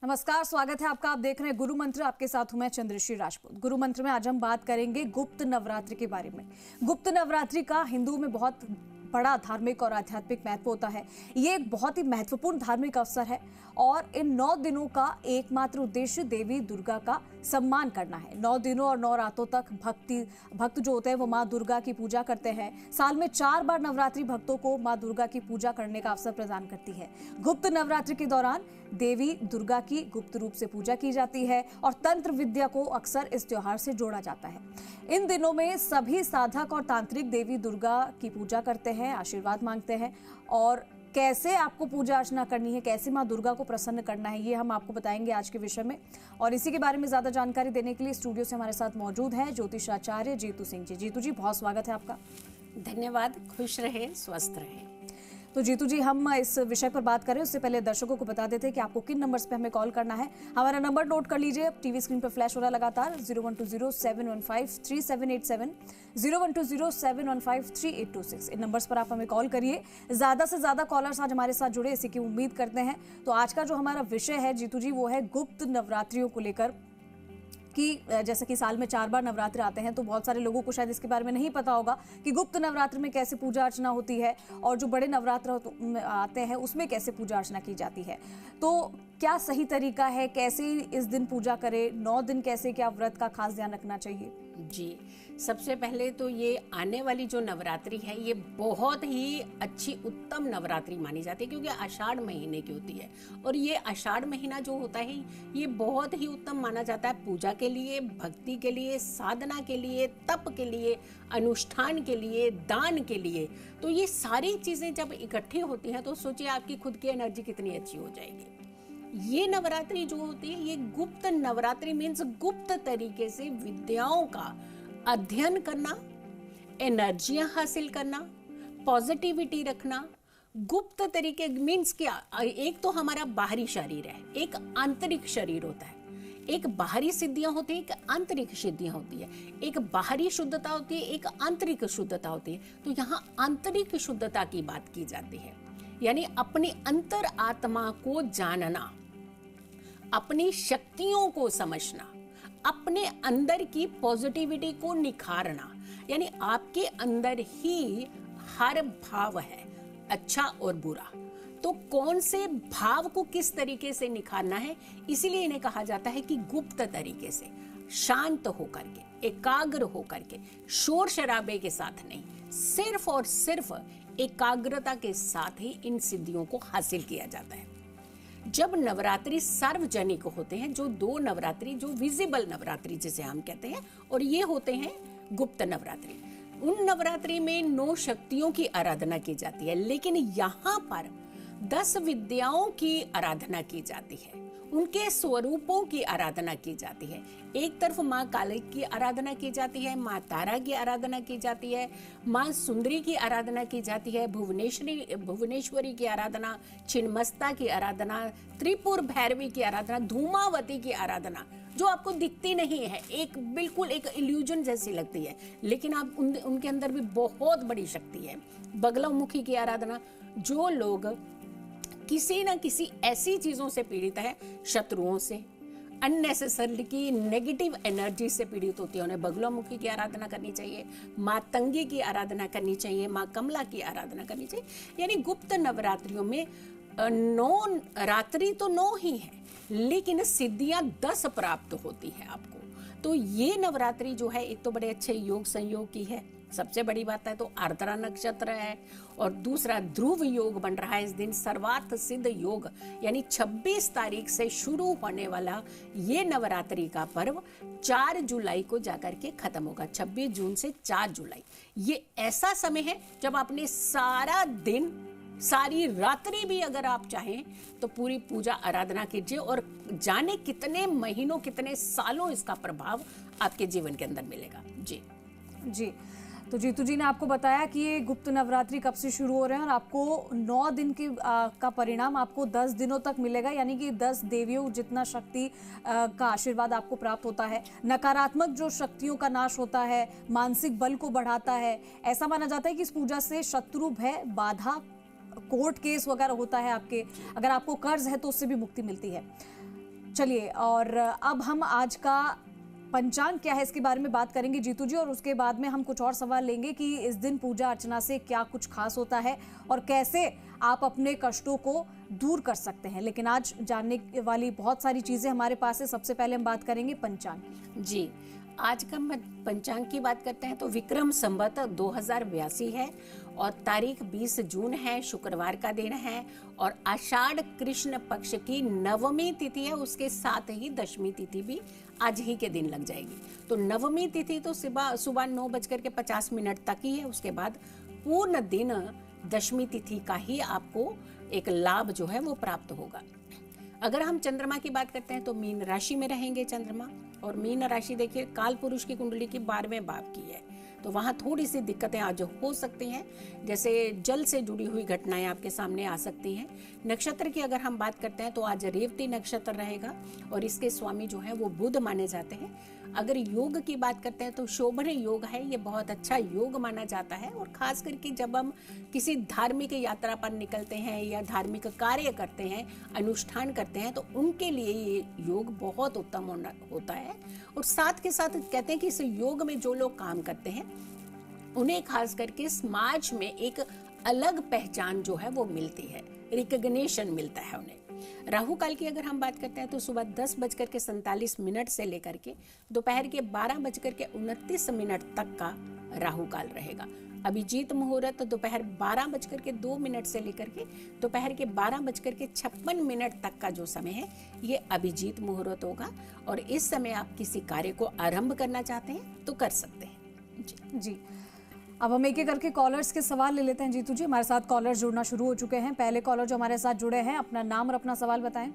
नमस्कार, स्वागत है आपका। आप देख रहे हैं गुरु मंत्र। आपके साथ हूं मैं चंद्रश्री राजपूत। गुरु मंत्र में आज हम बात करेंगे गुप्त नवरात्रि के बारे में। गुप्त नवरात्रि का हिंदुओं में बहुत बड़ा धार्मिक और आध्यात्मिक महत्व होता है। ये एक बहुत ही महत्वपूर्ण धार्मिक अवसर है और इन 9 दिनों का एकमात्र उद्देश्य देवी दुर्गा का सम्मान करना है। 9 दिनों और 9 रातों तक भक्त जो होते हैं वो माँ दुर्गा की पूजा करते हैं। साल में 4 बार नवरात्रि भक्तों को माँ दुर्गा की पूजा करने का अवसर प्रदान करती है। गुप्त नवरात्रि के दौरान देवी दुर्गा की गुप्त रूप से पूजा की जाती है और तंत्र विद्या को अक्सर इस त्योहार से जोड़ा जाता है। इन दिनों में सभी साधक और तांत्रिक देवी दुर्गा की पूजा करते हैं, आशीर्वाद मांगते हैं और कैसे आपको पूजा अर्चना करनी है, कैसे माँ दुर्गा को प्रसन्न करना है, ये हम आपको बताएंगे आज के विषय में। और इसी के बारे में ज्यादा जानकारी देने के लिए स्टूडियो से हमारे साथ मौजूद है ज्योतिषाचार्य जीतू सिंह जी। जीतू जी, बहुत स्वागत है आपका। धन्यवाद। खुश रहे, स्वस्थ रहे। तो जीतू जी, हम इस विषय पर बात करें उससे पहले दर्शकों को बता देते हैं कि आपको किन नंबर्स पे हमें कॉल करना है। हमारा नंबर नोट कर लीजिए, टीवी स्क्रीन पर फ्लैश हो रहा लगातार 0120-715-3787, 0120-715-3826। इन नंबर्स पर आप हमें कॉल करिए। ज्यादा से ज्यादा कॉलर्स आज हमारे साथ जुड़े, इसी की उम्मीद करते हैं। तो आज का जो हमारा विषय है जीतू जी, वो है गुप्त नवरात्रियों को लेकर कि जैसे कि साल में 4 बार नवरात्र आते हैं, तो बहुत सारे लोगों को शायद इसके बारे में नहीं पता होगा कि गुप्त नवरात्र में कैसे पूजा अर्चना होती है और जो बड़े नवरात्र आते हैं उसमें कैसे पूजा अर्चना की जाती है। तो क्या सही तरीका है, कैसे इस दिन पूजा करें, 9 दिन कैसे, क्या व्रत का खास ध्यान रखना चाहिए? जी, सबसे पहले तो ये आने वाली जो नवरात्रि है ये बहुत ही अच्छी उत्तम नवरात्रि मानी जाती है, क्योंकि आषाढ़ महीने की होती है। और ये आषाढ़ महीना जो होता है ये बहुत ही उत्तम माना जाता है पूजा के लिए, भक्ति के लिए, साधना के लिए, तप के लिए, अनुष्ठान के लिए, दान के लिए। तो ये सारी चीजें जब इकट्ठी होती हैं तो सोचिए आपकी खुद की एनर्जी कितनी अच्छी हो जाएगी। ये नवरात्रि जो होती है ये गुप्त नवरात्रि मीन्स गुप्त तरीके से विद्याओं का अध्ययन करना, एनर्जियां हासिल करना, पॉजिटिविटी रखना। गुप्त तरीके मीन्स क्या, एक तो हमारा बाहरी शरीर है, एक आंतरिक शरीर होता है। एक बाहरी सिद्धियां होती है, एक आंतरिक सिद्धियां होती है। एक बाहरी शुद्धता होती है, एक आंतरिक शुद्धता होती है। तो यहाँ आंतरिक शुद्धता की बात की जाती है, यानी अपनी अंतर आत्मा को जानना, अपनी शक्तियों को समझना, अपने अंदर की पॉजिटिविटी को निखारना। यानी आपके अंदर ही हर भाव है, अच्छा और बुरा। तो कौन से भाव को किस तरीके से निखारना है, इसीलिए इन्हें कहा जाता है कि गुप्त तरीके से, शांत होकर के, एकाग्र होकर के, शोर शराबे के साथ नहीं, सिर्फ और सिर्फ एकाग्रता के साथ ही इन सिद्धियों को हासिल किया जाता है। जब नवरात्रि सार्वजनिक होते हैं, जो 2 नवरात्रि, जो विजिबल नवरात्रि जिसे हम कहते हैं, और ये होते हैं गुप्त नवरात्रि। उन नवरात्रि में 9 शक्तियों की आराधना की जाती है, लेकिन यहाँ पर 10 विद्याओं की आराधना की जाती है, उनके स्वरूपों की आराधना की जाती है। एक तरफ माँ काली की आराधना की जाती है, माँ तारा की आराधना की जाती है, माँ सुंदरी की आराधना की जाती है, भुवनेश्वरी की आराधना, छिन्नमस्ता की आराधना, त्रिपुर भैरवी की आराधना, धूमावती की आराधना, जो आपको दिखती नहीं है, एक बिल्कुल एक इल्यूजन जैसी लगती है, लेकिन आप उनके अंदर भी बहुत बड़ी शक्ति है। बगलामुखी की आराधना, जो लोग किसी न किसी ऐसी चीजों से पीड़ित है, शत्रुओं से, अननेसेसरी की नेगेटिव एनर्जी से पीड़ित होती है, उन्हें बगलामुखी की आराधना करनी चाहिए, माँ तंगी की आराधना करनी चाहिए, माँ कमला की आराधना करनी चाहिए। यानी गुप्त नवरात्रियों में 9 रात्रि तो 9 ही है, लेकिन सिद्धियां 10 प्राप्त होती है आपको। तो ये नवरात्रि जो है, एक तो बड़े अच्छे योग संयोग की है, सबसे बड़ी बात है तो आर्द्रा नक्षत्र है, और दूसरा ध्रुव योग बन रहा है इस दिन, सर्वार्थ सिद्ध योग। यानी 26 तारीख से शुरू होने वाला ये नवरात्रि का पर्व 4 जुलाई को जाकर के खत्म होगा। 26 जून से 4 जुलाई ये ऐसा समय है जब आपने सारा दिन, सारी रात्रि भी अगर आप चाहें तो पूरी पूजा आराधना कीजिए, और जाने कितने महीनों, कितने सालों इसका प्रभाव आपके जीवन के अंदर मिलेगा। जी जी, तो जीतू जी ने आपको बताया कि ये गुप्त नवरात्रि कब से शुरू हो रहे हैं और आपको 9 दिन का परिणाम आपको 10 दिनों तक मिलेगा, यानी कि 10 देवियों जितना शक्ति का आशीर्वाद आपको प्राप्त होता है। नकारात्मक जो शक्तियों का नाश होता है, मानसिक बल को बढ़ाता है। ऐसा माना जाता है कि इस पूजा से शत्रु भय, बाधा, कोर्ट केस वगैरह होता है आपके, अगर आपको कर्ज है तो उससे भी मुक्ति मिलती है। चलिए, और अब हम आज का पंचांग क्या है इसके बारे में बात करेंगे जीतू जी, और उसके बाद में हम कुछ और सवाल लेंगे कि इस दिन पूजा अर्चना से क्या कुछ खास होता है और कैसे आप अपने कष्टों को दूर कर सकते हैं। लेकिन आज जानने वाली बहुत सारी चीजें हमारे पास है। सबसे पहले हम बात करेंगे पंचांग की। जी, आज का पंचांग की बात करते हैं तो विक्रम संवत 2082 है और तारीख 20 जून है, शुक्रवार का दिन है और आषाढ़ कृष्ण पक्ष की नवमी तिथि है। उसके साथ ही दशमी तिथि भी आज ही के दिन लग जाएगी। तो नवमी तिथि तो सुबह 9:50 तक ही है। उसके बाद पूर्ण दिन दशमी तिथि का ही आपको एक लाभ जो है वो प्राप्त होगा। अगर हम चंद्रमा की बात करते हैं तो मीन राशि में रहेंगे चंद्रमा, और मीन राशि देखिए काल पुरुष की कुंडली की 12वें भाव की है, तो वहाँ थोड़ी सी दिक्कतें आज हो सकती हैं, जैसे जल से जुड़ी हुई घटनाएं आपके सामने आ सकती हैं। नक्षत्र की अगर हम बात करते हैं तो आज रेवती नक्षत्र रहेगा और इसके स्वामी जो है वो बुध माने जाते हैं। अगर योग की बात करते हैं तो शोभन योग है, ये बहुत अच्छा योग माना जाता है। और खास करके जब हम किसी धार्मिक यात्रा पर निकलते हैं या धार्मिक कार्य करते हैं, अनुष्ठान करते हैं, तो उनके लिए ये योग बहुत उत्तम होता है। और साथ के साथ कहते हैं कि इस योग में जो लोग काम करते हैं उन्हें खास करके समाज में एक अलग पहचान जो है वो मिलती है, रिकग्निशन मिलता है उन्हें। राहु काल की अगर हम बात करते हैं तो सुबह 10:47 से लेकर के दोपहर के 12:29 तक का राहु काल रहेगा। अभिजीत मुहूर्त दोपहर 12:02 से लेकर के दोपहर के 12:56 तक का जो समय है ये अभिजीत मुहूर्त होगा। और इस समय आप किसी कार्य को आरंभ करना चाहते हैं तो कर सकते हैं। जी, अब हम एक एक करके कॉलर्स के सवाल ले लेते हैं जीतू जी। हमारे साथ कॉलर्स जुड़ना शुरू हो चुके हैं। पहले कॉलर जो हमारे साथ जुड़े हैं, अपना नाम और अपना सवाल बताएं।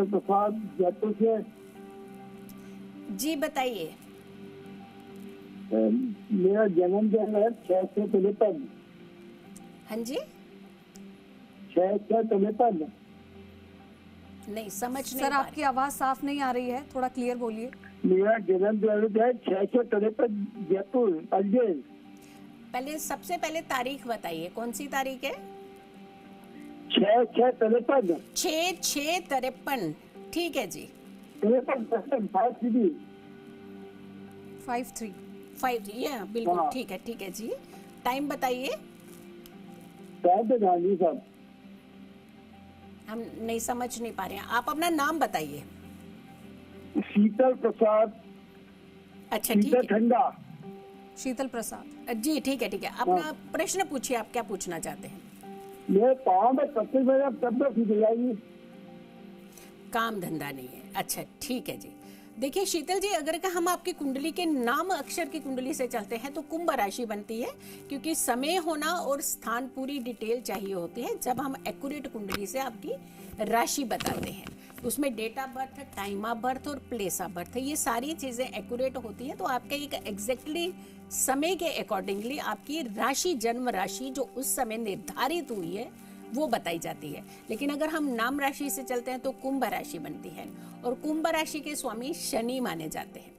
प्रसाद जयपुर से। जी बताइए। मेरा जन्मदिन है 653। हाँ जी, 653। नहीं समझ नहीं सर, आपकी आवाज साफ नहीं आ रही है, थोड़ा क्लियर बोलिए। मेरा जन्मदिन है 653 जयपुर अजमेर। पहले सबसे पहले तारीख बताइए, कौन सी तारीख है? 6/6/53। 6/6/53। ठीक है जी। 53 53 ये बिल्कुल हाँ। ठीक है जी। टाइम बताइए। गांधी साहब। हम नहीं समझ नहीं पा रहे हैं, आप अपना नाम बताइए। शीतल प्रसाद। अच्छा ठीक शीतल है ठंडा। शीतल प्रसाद जी, ठीक है अपना प्रश्न पूछिए, आप क्या पूछना चाहते हैं? मेरे पाँव में पत्थर मेरा कब तक सीख जाएगी? काम धंधा नहीं है। अच्छा ठीक है जी। देखिए शीतल जी, अगर हम आपकी कुंडली के नाम अक्षर की कुंडली से चलते हैं तो कुंभ राशि बनती है, क्योंकि समय होना और स्थान पूरी डिटेल चाहिए होती है जब हम एक्यूरेट कुंडली से आपकी राशि बताते हैं। उसमें date of birth, time of birth और प्लेस ऑफ बर्थ, ये सारी चीजें एक्यूरेट होती हैं। तो आपके एक एग्जैक्टली समय के अकॉर्डिंगली आपकी राशि, जन्म राशि जो उस समय निर्धारित हुई है वो बताई जाती है। लेकिन अगर हम नाम राशि से चलते हैं तो कुंभ राशि बनती है और कुंभ राशि के स्वामी शनि माने जाते हैं।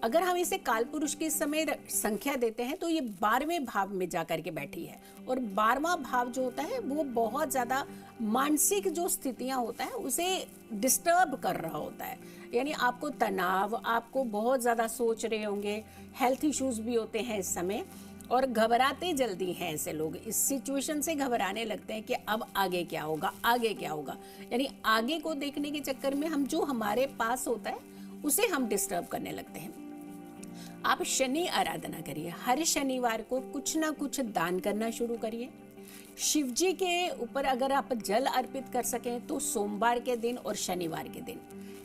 अगर हम इसे काल पुरुष के समय संख्या देते हैं तो ये 12वें भाव में जाकर के बैठी है, और 12वां भाव जो होता है वो बहुत ज्यादा मानसिक जो स्थितियां होता है उसे डिस्टर्ब कर रहा होता है। यानी आपको तनाव, आपको बहुत ज्यादा सोच रहे होंगे, हेल्थ इश्यूज भी होते हैं इस समय, और घबराते जल्दी हैं ऐसे लोग। इस सिचुएशन से घबराने लगते हैं कि अब आगे क्या होगा, आगे क्या होगा। यानी आगे को देखने के चक्कर में हम जो हमारे पास होता है उसे हम डिस्टर्ब करने लगते हैं। आप शनि आराधना करिए, हर शनिवार को कुछ ना कुछ दान करना शुरू करिए। शिव जी के ऊपर अगर आप जल अर्पित कर सकें तो सोमवार के दिन और शनिवार के दिन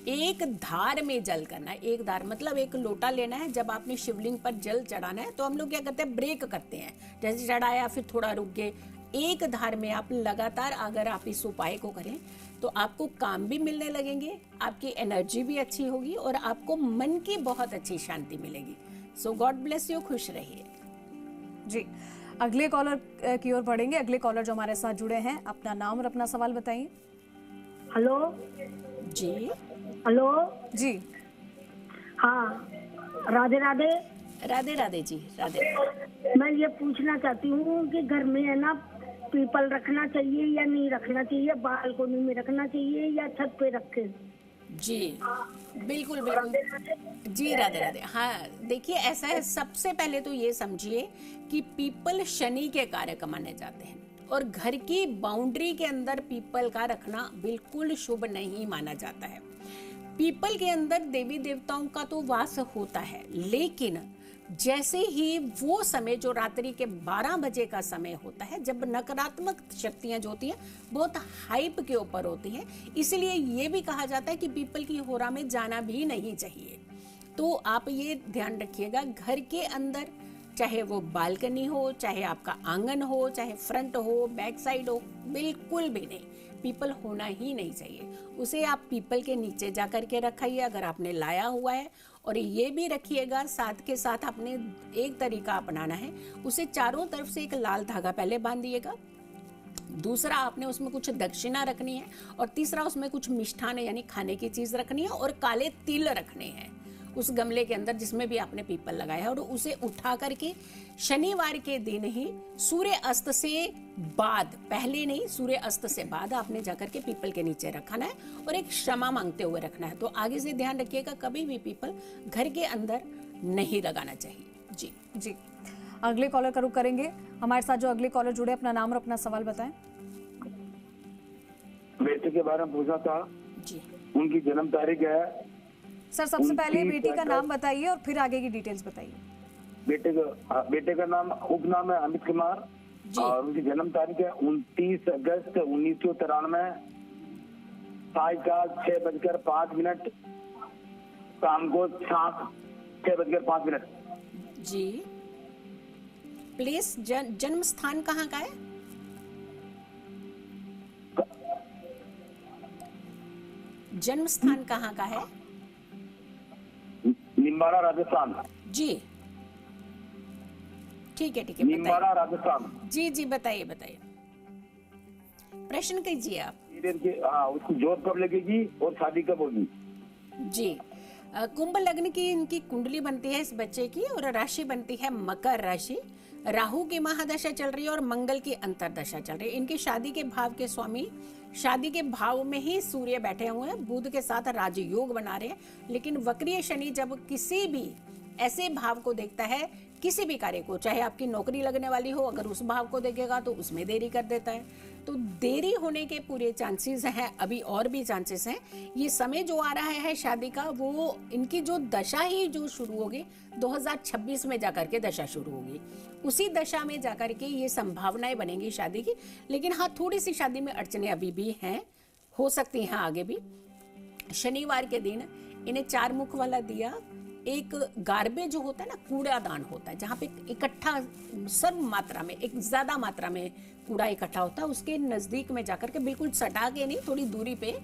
एक धार में जल करना है। एक धार मतलब एक लोटा लेना है। जब आपने शिवलिंग पर जल चढ़ाना है तो हम लोग क्या करते हैं, ब्रेक करते हैं, जैसे चढ़ाया फिर थोड़ा रुक गए। एक धार में आप लगातार अगर आप इस उपाय को करें तो आपको काम भी मिलने लगेंगे, आपकी एनर्जी भी अच्छी होगी और आपको मन की बहुत अच्छी शांति मिलेगी। सो गॉड ब्लेस यू, खुश रहिए जी। अगले कॉलर की ओर बढ़ेंगे। अगले कॉलर जो हमारे साथ जुड़े हैं, अपना नाम और अपना सवाल बताइए। हेलो जी। हेलो जी हाँ, राधे राधे। राधे राधे जी, राधे। मैं ये पूछना चाहती हूँ कि घर में है ना पीपल रखना चाहिए या नहीं रखना चाहिए, बालकोनी में रखना चाहिए या छत पे रखे? जी बिल्कुल बिल्कुल जी, राधे राधे। हाँ देखिए, ऐसा है, सबसे पहले तो ये समझिए कि पीपल शनि के कारक माने जाते हैं और घर की बाउंड्री के अंदर पीपल का रखना बिल्कुल शुभ नहीं माना जाता है। पीपल के अंदर देवी देवताओं का तो वास होता है, लेकिन जैसे ही वो समय जो रात्रि के 12 बजे का समय होता है, जब नकारात्मक शक्तियां जो होती हैं बहुत हाइप के ऊपर होती हैं, इसलिए ये भी कहा जाता है कि पीपल की होरा में जाना भी नहीं चाहिए। तो आप ये ध्यान रखिएगा, घर के अंदर चाहे वो बालकनी हो, चाहे आपका आंगन हो, चाहे फ्रंट हो, बैक साइड हो, बिल्कुल भी नहीं, पीपल होना ही नहीं चाहिए। उसे आप पीपल के नीचे जा करके रखिए अगर आपने लाया हुआ है। और ये भी रखिएगा, साथ के साथ आपने एक तरीका अपनाना है, उसे चारों तरफ से एक लाल धागा पहले बांध दिएगा। दूसरा, आपने उसमें कुछ दक्षिणा रखनी है और तीसरा उसमें कुछ मिष्ठान यानी खाने की चीज रखनी है और काले तिल रखने हैं उस गमले के अंदर जिसमें भी आपने पीपल लगाया है। और उसे उठा करके शनिवार के दिन ही सूर्य अस्त से बाद, पहले नहीं, सूर्य अस्त से बाद आपने जाकर के पीपल के नीचे रखना है और एक क्षमा मांगते हुए रखना है। तो आगे से ध्यान रखिएगा, कभी भी पीपल घर के अंदर नहीं लगाना चाहिए। जी जी, अगले कॉलर का रुख करेंगे। हमारे साथ जो अगले कॉलर जुड़े, अपना नाम और अपना सवाल बताएं। बेटे के बारे में पूछा था जी, उनकी जन्म तारीख है। सर सबसे पहले 29 बेटी का नाम बताइए और फिर आगे की डिटेल्स बताइए। बेटे का नाम, उपनाम है अमित कुमार जी। और उनकी जन्म तारीख है 29 अगस्त 1993, सायकाल 6:05, शाम को 6:05। जी, प्लेस जन्म स्थान कहाँ का है? जन्म स्थान कहाँ का है? निम्बाड़ा राजस्थान। जी ठीक है, निम्बाड़ा राजस्थान। जी जी, बताइए बताइए, प्रश्न कीजिए आप। उसको जॉब कब लगेगी और शादी कब होगी? जी, कुंभ लग्न की इनकी कुंडली बनती है इस बच्चे की और राशि बनती है मकर राशि। राहु की महादशा चल रही है और मंगल की अंतरदशा चल रही है। इनकी शादी के भाव के स्वामी, शादी के भाव में ही सूर्य बैठे हुए हैं, बुध के साथ राजयोग बना रहे हैं। लेकिन वक्रीय शनि जब किसी भी ऐसे भाव को देखता है, किसी भी कार्य को, चाहे आपकी नौकरी लगने वाली हो, अगर उस भाव को देखेगा तो उसमें देरी कर देता है। तो देरी होने के पूरे चांसेस हैं, अभी और भी चांसेस हैं। ये समय जो आ रहा है शादी का, वो इनकी जो दशा ही जो शुरू होगी 2026 में जाकर के दशा शुरू होगी, उसी दशा में जाकर के ये संभावनाएं बनेंगी शादी की। लेकिन हाँ, थोड़ी सी शादी में अड़चने अभी भी हैं, हो सकती हैं आगे भी। शनिवार के दिन इन्हें 4 मुख वाला दिया, एक गार्बेज जो होता है ना, कूड़ादान होता है जहाँ पे इकट्ठा सर्व मात्रा में, एक ज्यादा मात्रा में कूड़ा इकट्ठा होता है, उसके नजदीक में जाकर के, बिल्कुल सटा के नहीं, थोड़ी दूरी पे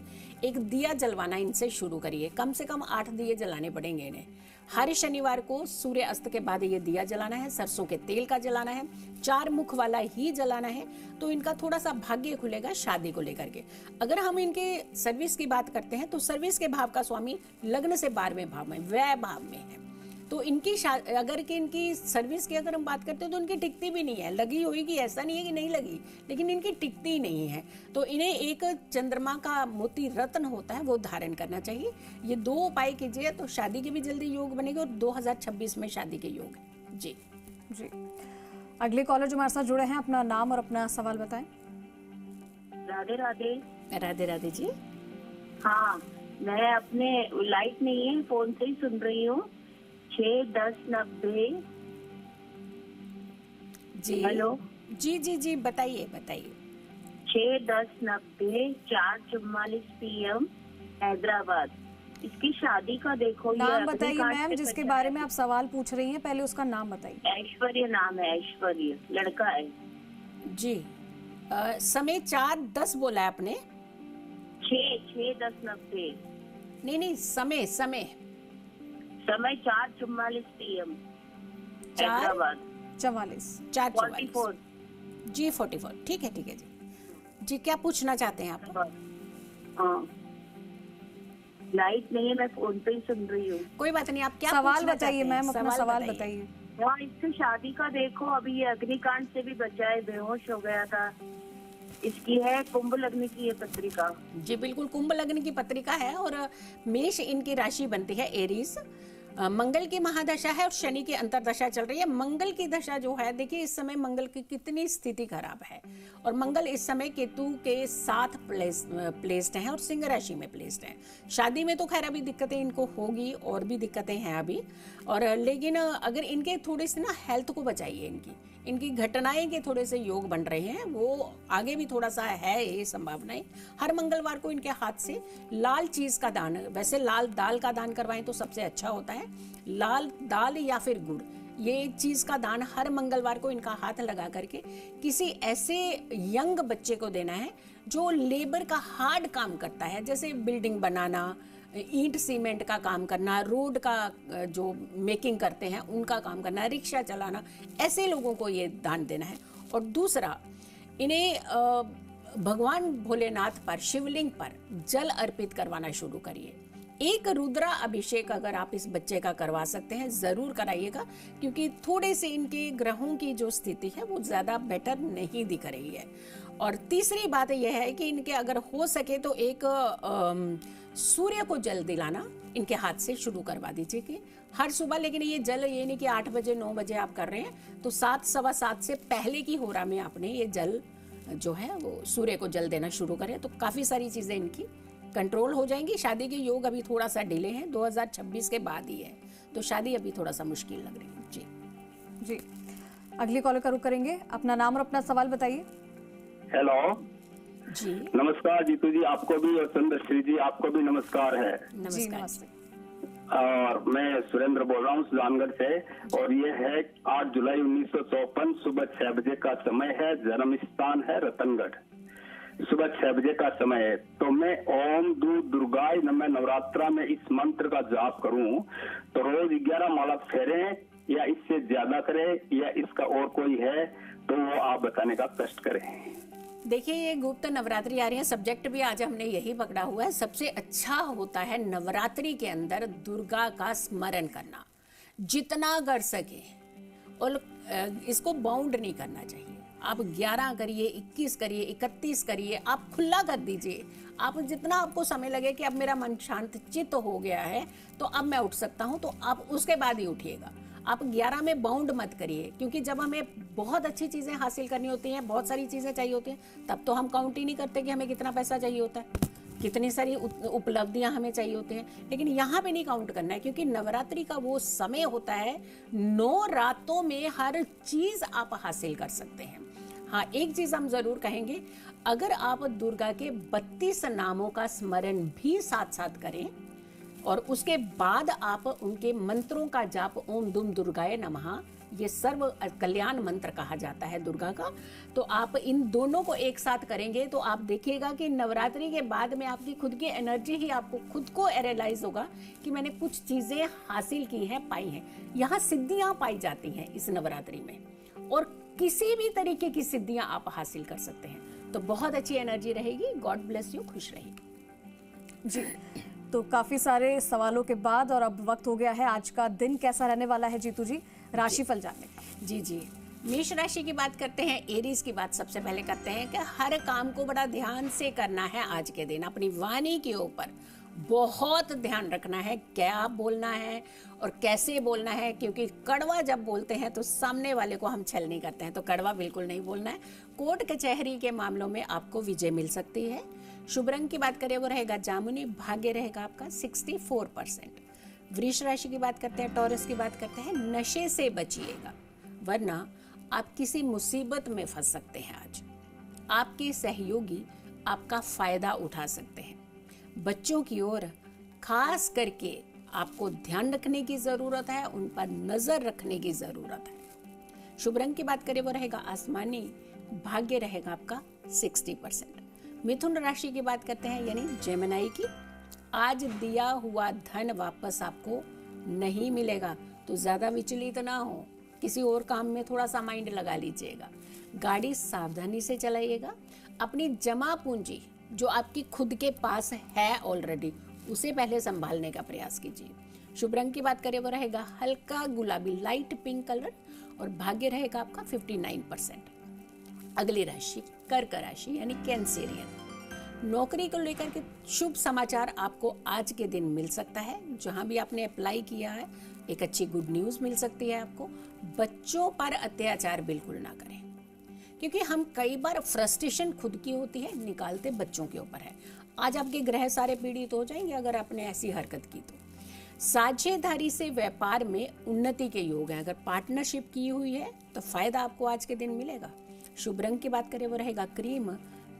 एक दिया जलवाना इनसे शुरू करिए। कम से कम 8 दिए जलाने पड़ेंगे इन्हें। हर शनिवार को सूर्य अस्त के बाद ये दिया जलाना है, सरसों के तेल का जलाना है, 4 मुख वाला ही जलाना है। तो इनका थोड़ा सा भाग्य खुलेगा शादी को लेकर के। अगर हम इनके सर्विस की बात करते हैं तो सर्विस के भाव का स्वामी लग्न से 12वें भाव में, व्यय भाव में है। तो इनकी अगर कि इनकी सर्विस की अगर हम बात करते हैं तो इनकी टिकती भी नहीं है, लगी होगी, ऐसा नहीं है कि नहीं लगी, लेकिन इनकी टिकती नहीं है। तो इन्हें एक चंद्रमा का मोती रत्न होता है, वो धारण करना चाहिए। ये 2 उपाय कीजिए तो शादी के भी जल्दी योग बनेंगे और 2026 में शादी के योग है। जी जी, अगले कॉलर जो हमारे साथ जुड़े हैं, अपना नाम और अपना सवाल बताएं। राधे राधे। राधे राधे जी। हाँ, मैं अपने, लाइट नहीं है, फोन से ही सुन रही हूँ। 6:10:90। जी हेलो। जी जी जी, बताइए बताइए। 6:10:90, 4:44 PM, हैदराबाद। इसकी शादी का देखो। नाम बताइए मैम, जिसके बारे में आप सवाल पूछ रही हैं, पहले उसका नाम बताइए। ऐश्वर्य नाम है, ऐश्वर्य, लड़का है। जी, समय 4:10 बोला है आपने? 6:10:90। नहीं, समय समय समय 4:44 PM, 4:44। हैदराबाद। 4:44। जी 44, ठीक है जी। जी, क्या पूछना चाहते हैं आप? हाँ, लाइट नहीं है, मैं फोन पे ही सुन रही हूँ। कोई बात नहीं, आप क्या सवाल पूछना बताइए चाहते हैं? मैम, अपना सवाल बताइए। हाँ, इससे शादी का देखो, अभी ये अग्निकांड से भी बचा है, बेहोश हो गया था। इसकी है कुंभ लग्न की ये पत्रिका। जी बिल्कुल, कुंभ लग्न की पत्रिका है और मेष इनकी राशि बनती है एरीज। मंगल की महादशा है और शनि की अंतरदशा चल रही है। मंगल की दशा जो है, देखिए इस समय मंगल की कितनी स्थिति खराब है और मंगल इस समय केतु के साथ प्लेस्ड है और सिंह राशि में प्लेस्ड है। शादी में तो खैर अभी दिक्कतें इनको होगी और भी दिक्कतें हैं अभी, और लेकिन अगर इनके थोड़े से ना हेल्थ को बचाइए, इनकी घटनाएं के थोड़े से योग बन रहे हैं, वो आगे भी थोड़ा सा है ये संभावनाएं। हर मंगलवार को इनके हाथ से लाल चीज का दान, वैसे लाल दाल का दान करवाएं तो सबसे अच्छा होता है, लाल दाल या फिर गुड़, ये चीज का दान हर मंगलवार को इनका हाथ लगा करके किसी ऐसे यंग बच्चे को देना है जो लेबर का हार्ड काम करता है, जैसे बिल्डिंग बनाना, ईंट सीमेंट का काम करना, रोड का जो मेकिंग करते हैं उनका काम करना, रिक्शा चलाना, ऐसे लोगों को ये दान देना है। और दूसरा, इन्हें भगवान भोलेनाथ पर, शिवलिंग पर जल अर्पित करवाना शुरू करिए। एक रुद्रा अभिषेक अगर आप इस बच्चे का करवा सकते हैं जरूर कराइएगा, क्योंकि थोड़े से इनके ग्रहों की जो स्थिति है वो ज्यादा बेटर नहीं दिख रही है। और तीसरी बात यह है कि इनके अगर हो सके तो एक सूर्य को जल दिलाना इनके हाथ से शुरू करवा दीजिए कि हर सुबह, लेकिन ये जल ये नहीं कि 8 बजे 9 बजे आप कर रहे हैं, तो 7 सवा 7 से पहले की होरा में आपने ये जल जो है वो सूर्य को जल देना शुरू करें, तो काफी सारी चीजें इनकी कंट्रोल हो जाएंगी। शादी के योग अभी थोड़ा सा डिले है, 2026 के बाद ही है, तो शादी अभी थोड़ा सा मुश्किल लग रही है। जी, अगली कॉलर का रुख करेंगे। अपना नाम और अपना सवाल बताइए। हेलो जी नमस्कार जीतू जी, आपको भी, और चंद्रश्री जी आपको भी नमस्कार है। जी नमस्ते। और मैं सुरेंद्र बोल रहा हूँ सुजानगढ़ से, और ये है 8 जुलाई 1954, सुबह 6 बजे का समय है, जन्म स्थान है रतनगढ़, सुबह 6 बजे का समय है। तो मैं ओम दुर्गाय नमः नवरात्रा में इस मंत्र का जाप करूं तो रोज 11 माला फेरें या इससे ज्यादा करें, या इसका और कोई है तो वो आप बताने का कष्ट करें। देखिए, ये गुप्त नवरात्रि आ रही है, सब्जेक्ट भी आज हमने यही पकड़ा हुआ है। सबसे अच्छा होता है नवरात्रि के अंदर दुर्गा का स्मरण करना, जितना कर सके, और इसको बाउंड नहीं करना चाहिए। आप 11 करिए, 21 करिए, 31 करिए, आप खुला कर दीजिए। आप जितना आपको समय लगे कि अब मेरा मन शांत चित्त हो गया है तो अब मैं उठ सकता हूँ, तो आप उसके बाद ही उठिएगा। आप 11 में बाउंड मत करिए, क्योंकि जब हमें बहुत अच्छी चीजें हासिल करनी होती हैं, बहुत सारी चीजें चाहिए होती हैं, तब तो हम काउंट ही नहीं करते कि हमें कितना पैसा चाहिए होता है, कितनी सारी उपलब्धियां हमें चाहिए होती हैं। लेकिन यहाँ पे नहीं काउंट करना है, क्योंकि नवरात्रि का वो समय होता है 9 रातों में हर चीज आप हासिल कर सकते हैं। हाँ, एक चीज हम जरूर कहेंगे, अगर आप दुर्गा के 32 नामों का स्मरण भी साथ साथ करें और उसके बाद आप उनके मंत्रों का जाप, ओम दुम दुर्गाय नमः, ये सर्व कल्याण मंत्र कहा जाता है दुर्गा का, तो आप इन दोनों को एक साथ करेंगे तो आप देखिएगा कि नवरात्रि के बाद में आपकी खुद की एनर्जी ही आपको खुद को रियलाइज होगा कि मैंने कुछ चीजें हासिल की हैं, पाई हैं। यहाँ सिद्धियां पाई जाती हैं इस नवरात्रि में, और किसी भी तरीके की सिद्धियां आप हासिल कर सकते हैं। तो बहुत अच्छी एनर्जी रहेगी। गॉड ब्लेस यू, खुश रहिए जी। तो काफी सारे सवालों के बाद और अब वक्त हो गया है आज का दिन कैसा रहने वाला है जीतू जी, राशिफल जानने का। जी मेष राशि की बात करते हैं। एरीज की बात सबसे पहले करते हैं कि हर काम को बड़ा ध्यान से करना है आज के दिन। अपनी वाणी के ऊपर बहुत ध्यान रखना है, क्या बोलना है और कैसे बोलना है, क्योंकि कड़वा जब बोलते हैं तो सामने वाले को हम छल नहीं करते हैं, तो कड़वा बिल्कुल नहीं बोलना है। कोर्ट कचहरी के मामलों में आपको विजय मिल सकती है। शुभ रंग की बात करें वो रहेगा जामुनी, भाग्य रहेगा आपका 64%। वृष राशि की बात करते हैं, टॉरस की बात करते हैं, नशे से बचिएगा वरना आप किसी मुसीबत में फंस सकते हैं। आज आपके सहयोगी आपका फायदा उठा सकते हैं। बच्चों की ओर खास करके आपको ध्यान रखने की जरूरत है, उन पर नजर रखने की जरूरत है। शुभ रंग की बात करें वो रहेगा आसमानी, भाग्य रहेगा आपका 60%। मिथुन राशि की बात करते हैं यानी जेमिनी की, आज दिया हुआ धन वापस आपको नहीं मिलेगा, तो ज्यादा विचलित ना हो, किसी और काम में थोड़ा सा माइंड लगा लीजिएगा। गाड़ी सावधानी से चलाइएगा। अपनी जमा पूंजी जो आपकी खुद के पास है ऑलरेडी, उसे पहले संभालने का प्रयास कीजिए। शुभ रंग की बात करें वो रहेगा हल्का गुलाबी लाइट पिंक कलर और भाग्य रहेगा आपका 59%। अगली राशि कर्क राशि यानी कैंसेरियन। नौकरी को लेकर के शुभ समाचार आपको आज के दिन मिल सकता है। जहां भी आपने अप्लाई किया है एक अच्छी गुड न्यूज मिल सकती है आपको। बच्चों पर अत्याचार बिल्कुल ना करें, क्योंकि हम कई बार फ्रस्ट्रेशन खुद की होती है, निकालते बच्चों के ऊपर है। आज आपके ग्रह सारे पीड़ित हो जाएंगे अगर आपने ऐसी हरकत की तो। साझेदारी से व्यापार में उन्नति के योग हैं। अगर पार्टनरशिप की हुई है तो फायदा आपको आज के दिन मिलेगा। शुभ रंग की बात करें वो रहेगा क्रीम।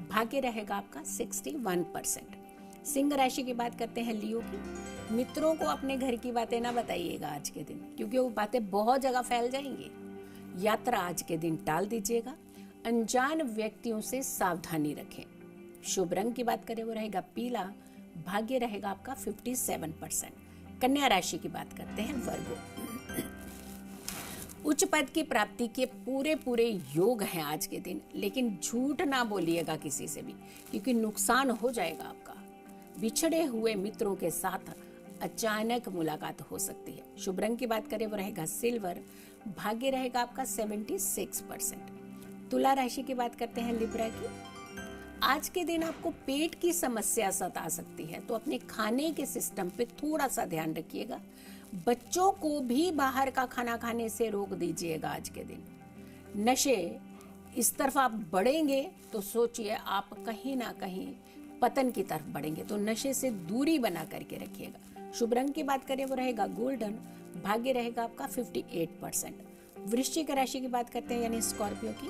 भाग्य रहेगा आपका 61%। सिंह राशि की बात करते हैं लियो की। मित्रों को अपने घर की बातें ना बताइएगा आज के दिन, क्योंकि वो बातें बहुत जगह फैल जाएंगी। यात्रा आज के दिन टाल दीजिएगा। अनजान व्यक्तियों से सावधानी रखें। शुभ रंग की बात करें वो रहेगा पीला। भाग्य रहेगा आपका 57%। कन्या राशि की बात करते हैं वर्गो। उच्च पद की प्राप्ति के पूरे योग हैं आज के दिन, लेकिन झूठ ना बोलिएगा किसी से भी, क्योंकि नुकसान हो जाएगा आपका। बिछड़े हुए मित्रों के साथ अचानक मुलाकात हो सकती है। शुभ रंग की बात करें वो रहेगा सिल्वर। भाग्य रहेगा आपका 76%। तुला राशि की बात करते हैं लिब्रा की। आज के दिन आपको पेट की समस्या सता सकती है, तो अपने खाने के सिस्टम पे थोड़ा सा ध्यान रखिएगा। बच्चों को भी बाहर का खाना खाने से रोक दीजिएगा आज के दिन। नशे इस तरफ आप बढ़ेंगे तो सोचिए आप कहीं ना कहीं पतन की तरफ बढ़ेंगे, तो नशे से दूरी बना करके रखिएगा। शुभ रंग की बात करें वो रहेगा गोल्डन। भाग्य रहेगा आपका 58%। वृश्चिक राशि की बात करते हैं यानी स्कॉर्पियो की।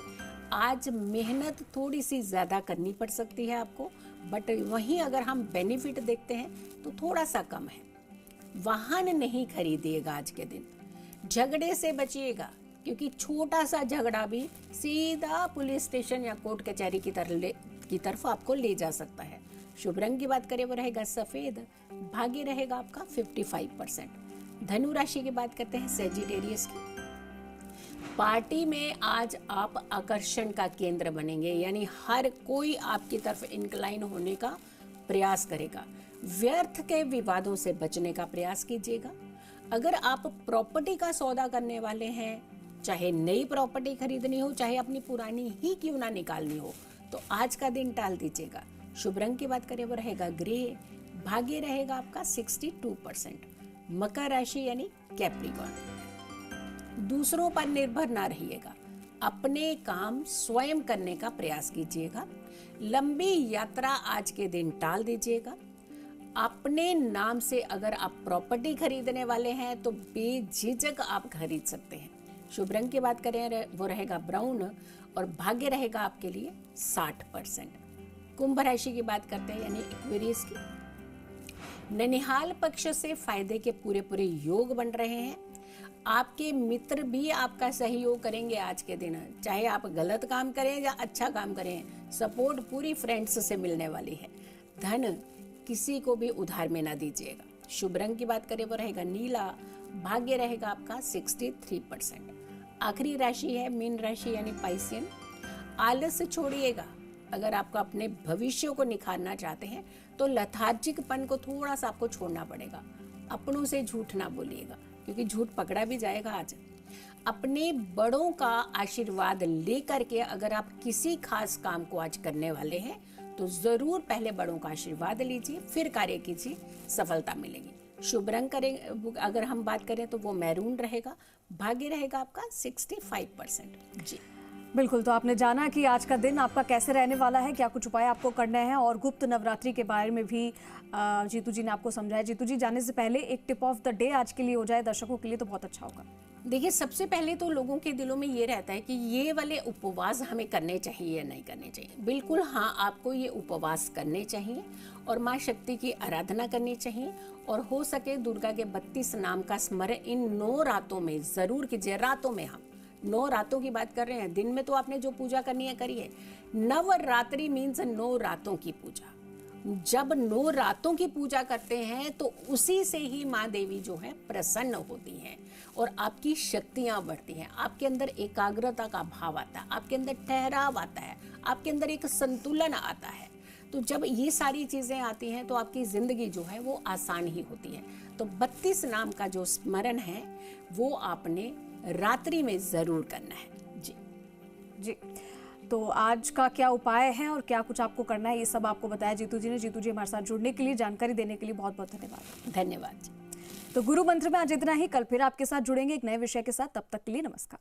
आज मेहनत थोड़ी सी ज्यादा करनी पड़ सकती है आपको, बट वहीं अगर हम बेनिफिट देखते हैं तो थोड़ा सा कम है। वाहन नहीं खरीदिएगा आज के दिन। झगड़े से बचिएगा, क्योंकि छोटा सा झगड़ा भी सीधा पुलिस स्टेशन या कोर्ट कचहरी की तरफ आपको ले जा सकता है। शुभ रंग की बात करें वो रहेगा सफेद। भाग्य रहेगा आपका 55%। धनु राशि की बात करते हैं सेजिटेरियस की। पार्टी में आज आप आकर्षण का केंद्र बनेंगे, यानी हर कोई आपकी तरफ इंक्लाइन होने का प्रयास करेगा। व्यर्थ के विवादों से बचने का प्रयास कीजिएगा। अगर आप प्रॉपर्टी का सौदा करने वाले हैं, चाहे नई प्रॉपर्टी खरीदनी हो चाहे अपनी पुरानी ही क्यों ना निकालनी हो, तो आज का दिन टाल दीजिएगा। शुभ रंग की बात करें वो रहेगा ग्रे। भाग्य रहेगा आपका 62%। मकर राशि यानी कैप्रिकॉर्न। दूसरों पर निर्भर ना रहिएगा, अपने काम स्वयं करने का प्रयास कीजिएगा। लंबी यात्रा आज के दिन टाल दीजिएगा। अपने नाम से अगर आप प्रॉपर्टी खरीदने वाले हैं तो बेझिझक आप खरीद सकते हैं। शुभ रंग की बात करें वो रहेगा ब्राउन और भाग्य रहेगा आपके लिए 60%। कुंभ राशि की बात करते हैं यानी एक्वेरियस की। ननिहाल पक्ष से फायदे के पूरे योग बन रहे हैं। आपके मित्र भी आपका सहयोग करेंगे आज के दिन, चाहे आप गलत काम करें या अच्छा काम करें। सपोर्ट पूरी फ्रेंड्स से मिलने वाली है। धन किसी को भी उधार में ना दीजिएगा। शुभ रंग की बात करें वो रहेगा नीला। भाग्य रहेगा आपका 63%। आखिरी राशि है मीन राशि यानी पाइसियन। आलस छोड़िएगा। अगर आपको अपने भविष्य को निखारना चाहते हैं तो लथार्जिकपन को थोड़ा सा आपको छोड़ना पड़ेगा। अपनों से झूठ ना बोलिएगा, क्योंकि झूठ पकड़ा भी जाएगा आज। अपने बड़ों का आशीर्वाद लेकर के अगर आप किसी खास काम को आज करने वाले हैं तो जरूर पहले बड़ों का आशीर्वाद लीजिए, फिर कार्य कीजिए, सफलता मिलेगी। शुभ रंग करें अगर हम बात करें तो वो मैरून रहेगा। भाग्य रहेगा आपका 65%। जी बिल्कुल, तो आपने जाना कि आज का दिन आपका कैसे रहने वाला है, क्या कुछ उपाय आपको करने हैं, और गुप्त नवरात्रि के बारे में भी जीतू जी ने आपको समझाया। जीतू जी, जाने से पहले एक टिप ऑफ द डे आज के लिए हो जाए दर्शकों के लिए तो बहुत अच्छा होगा। देखिए, सबसे पहले तो लोगों के दिलों में ये रहता है कि ये वाले उपवास हमें करने चाहिए या नहीं करने चाहिए। बिल्कुल हाँ, आपको ये उपवास करने चाहिए और माँ शक्ति की आराधना करनी चाहिए, और हो सके दुर्गा के 32 नाम का स्मरण इन 9 रातों में जरूर कीजिए। रातों में, हम 9 रातों की बात कर रहे हैं, दिन में तो आपने जो पूजा करनी है करिए। नवरात्रि मीन्स 9 रातों की पूजा। जब 9 रातों की पूजा करते हैं तो उसी से ही माँ देवी जो है प्रसन्न होती हैं और आपकी शक्तियां बढ़ती हैं। आपके अंदर एकाग्रता का भाव आता है, आपके अंदर ठहराव आता है, आपके अंदर एक संतुलन आता है। तो जब ये सारी चीज़ें आती हैं तो आपकी ज़िंदगी जो है वो आसान ही होती है। तो 32 नाम का जो स्मरण है वो आपने रात्रि में जरूर करना है। जी जी, तो आज का क्या उपाय है और क्या कुछ आपको करना है, ये सब आपको बताया जीतू जी ने। जीतू जी हमारे साथ जुड़ने के लिए, जानकारी देने के लिए बहुत बहुत धन्यवाद। धन्यवाद जी। तो गुरु मंत्र में आज इतना ही। कल फिर आपके साथ जुड़ेंगे एक नए विषय के साथ। तब तक के लिए नमस्कार।